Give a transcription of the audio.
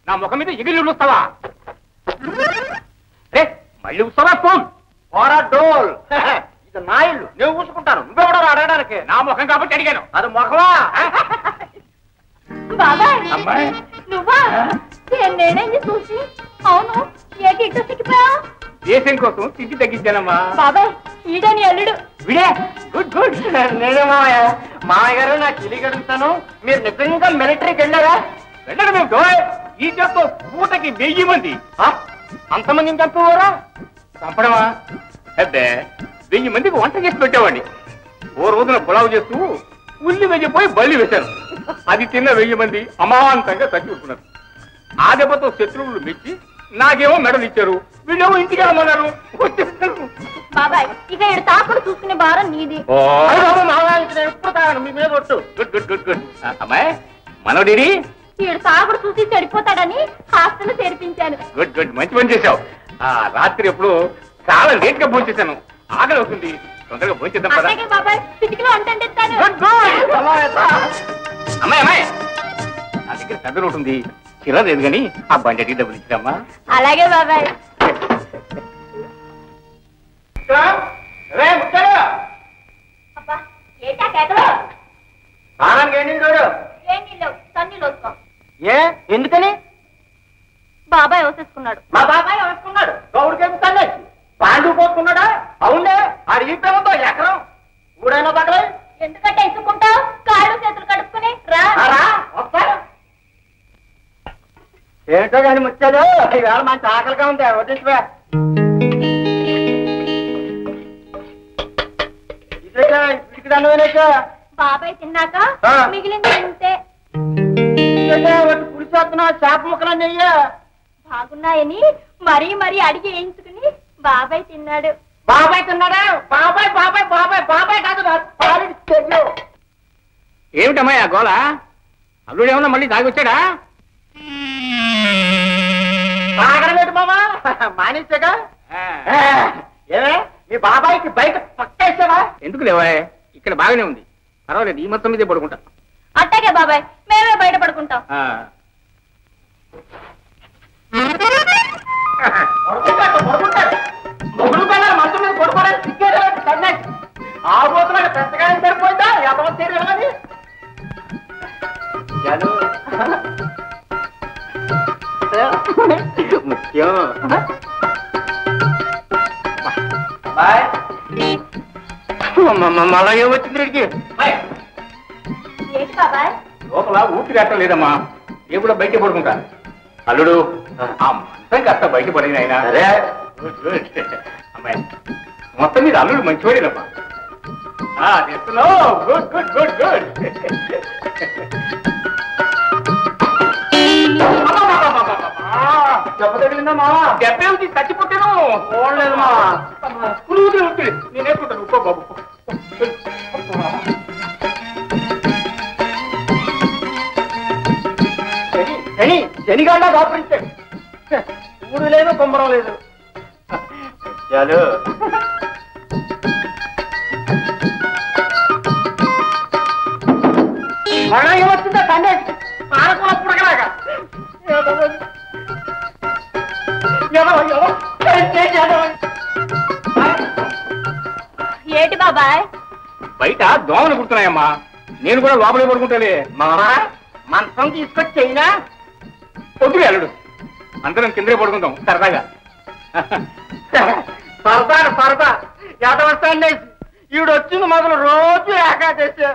నా ముఖం మీద ఎగిరి వస్తావా? రే మళ్ళీ వస్తావా? ఫోన్ పోరా డోల్. ఇది నా ఇల్లు, నేను చూసుకుంటాను. నువ్వెవడో అడగడానికి? నా ముఖం కాబట్టి అడిగాను. అది ముఖమా? బాబాయ్ అమ్మాయి నువ్వా? నేనేంది చూసి? అవును, ఏంటి ఇటు సిక్కిపోయా? దేశం కోసం తిండి తగ్గించానమ్మా. బాబాయ్ ఈడే నీ అల్లుడు. విడే గుడ్ గుడ్. నేనే మామయ్య. మామయ్య గారు నాకు తెలియక అడుగుతాను, మీరు నిజంగా మిలిటరీకి వెళ్ళారా? వెళ్ళడం ఏమిటో? ఈ చేత్తో పూటకి 1000 మంది. అంతమందిని చంపేవారా? చంపడమా? అబ్బే 1000 మందికి వంట చేసి పెట్టేవాడిని. ఓ రోజున పులావు చేస్తూ ఉల్లి వెయ్యిపోయి బల్లి వేశాను. అది తిన్న 1000 మంది అమాంతంగా చచ్చిపోతున్నారు. ఆ దెబ్బతో శత్రువులు మెచ్చి నాకేమో మెడలు ఇచ్చారు, వీళ్ళేమో ఇంటికి వెళ్ళమన్నారు. బాబాయ్ ఇక ఈడు తాకుడు చూసుకునే భారం నీది. ఎప్పుడు తాగను, మీ మీద ఒట్టు. Good good good good. అమ్మాయి మనోడి ఈడు తాకుడు చూసి చెడిపోతాడని హాస్టల్ చేర్పించాను. గుడ్ గుడ్, మంచి పని చేశావు. రాత్రి ఎప్పుడు చాలా లేట్ గా భోంచేశాను, ఆకలి అవుతుంది. తొందరగా భోంచేద్దాం కదా. బాబాయ్ చిటికలో అంటాను. అమ్మాయి అమ్మాయి నా దగ్గర పెద్ద రోడ్డు ఉంది, చిరా లేదు కానీ ఆ బండి డబ్బులు ఇచ్చామ్మా. అలాగే బాబాయ్. అబ్బా ఏంటా కేకలు? ఏం నీళ్ళు తన్నీళ్ళు వస్తాం. ఏ ఎందుకని? బాబాయ్ వేసేసుకున్నాడు. మా బాబాయ్ వేసుకున్నాడు. గౌడికేమి తల్లి పాండు పోసుకున్నాడా? అవునే, ఆడి ఈ ప్రేమతో ఎకరం ఊడైనా పడలే. ఎందుకంటే ఇసుకుంటావు? కాళ్ళు చేతులు కడుక్కుని రా. వస్తాను. ఏంటో కానీ ముచ్చాడు, ఈవేళ మంచి ఆకలిగా ఉంది. వదిలిపోయా ఇప్పటికి దానివేనేక బాబాయ్ తిన్నాక మిగిలింది తింటే పులిసేస్తున్నా చేప ముక్కలన్నీ బాగున్నాయని మరీ మరీ అడిగి వేయించుకుని బాబాయ్ తిన్నాడు. బాబాయ్ తిన్నాడా? బాబాయ్ బాబాయ్ బాబాయ్ బాబాయ్ కాదు. ఏమిటమ్మా ఆ గోళ? అల్లుడు ఏమన్నా మళ్ళీ దాగి వచ్చాడా? తాగడమేటి మామా, మానేసాగా. ఏమే మీ బాబాయ్కి బయట పక్కేసావా? ఎందుకు లేవా, ఇక్కడ బాగానే ఉంది, పర్వాలేదు. ఈ మొత్తం మీదే పడుకుంటా. అట్టాగే బాబాయ్, మేమే బయట పడుకుంటాం. మొగుడు పిల్లలు మంచం మీద పడుకోవడానికి సిగ్గేది సన్యాసి. ఆ పోతున్నా పెద్దగా సరిపోయిందా? ఎవరో తెలియదు ముఖ్యం. మళ్ళా ఏమొచ్చింది వీడికి? ఏంటి బాబాయ్? లోపల ఊపిరి కట్టలేదమ్మా, ఏ కూడా బయట పడుకుంటా. అల్లుడు ఆ మంచం కాస్త బయట పడింది ఆయన. అమ్మాయి మొత్తం మీద అల్లుడు మంచివాడేనమ్మా. Good good good good. దెబ్బ తగిలిందా మావా? దెబ్బ ఏమిటి, చచ్చిపోతాను. ఓడలేదు మావా, పురుగులు ఉంటుంది. నేనేసుకుంటాను. ఉప్ప బాబు శని శనిగాళ్ళ దాపరించాడు. ఊడు లేదు, కొమ్మరం లేదు. చాలు మళ్ళా ఏమొచ్చిందా సన్యాసి? పాలకూర పుడకలాగా. ఏంటి బాబాయ్? బయట దోమలు కుడుతున్నాయమ్మా, నేను కూడా లోపలే పడుకుంటాలే. మామా మంచం తీసుకొచ్చి అయినా పొద్దులే అల్లుడు, అందరం కిందరే పడుకుంటాం సరదాగా. సరదా సరదా యాదవస్తాండి. ఈవిడ వచ్చింది మొదలు రోజు ఏకాదశి.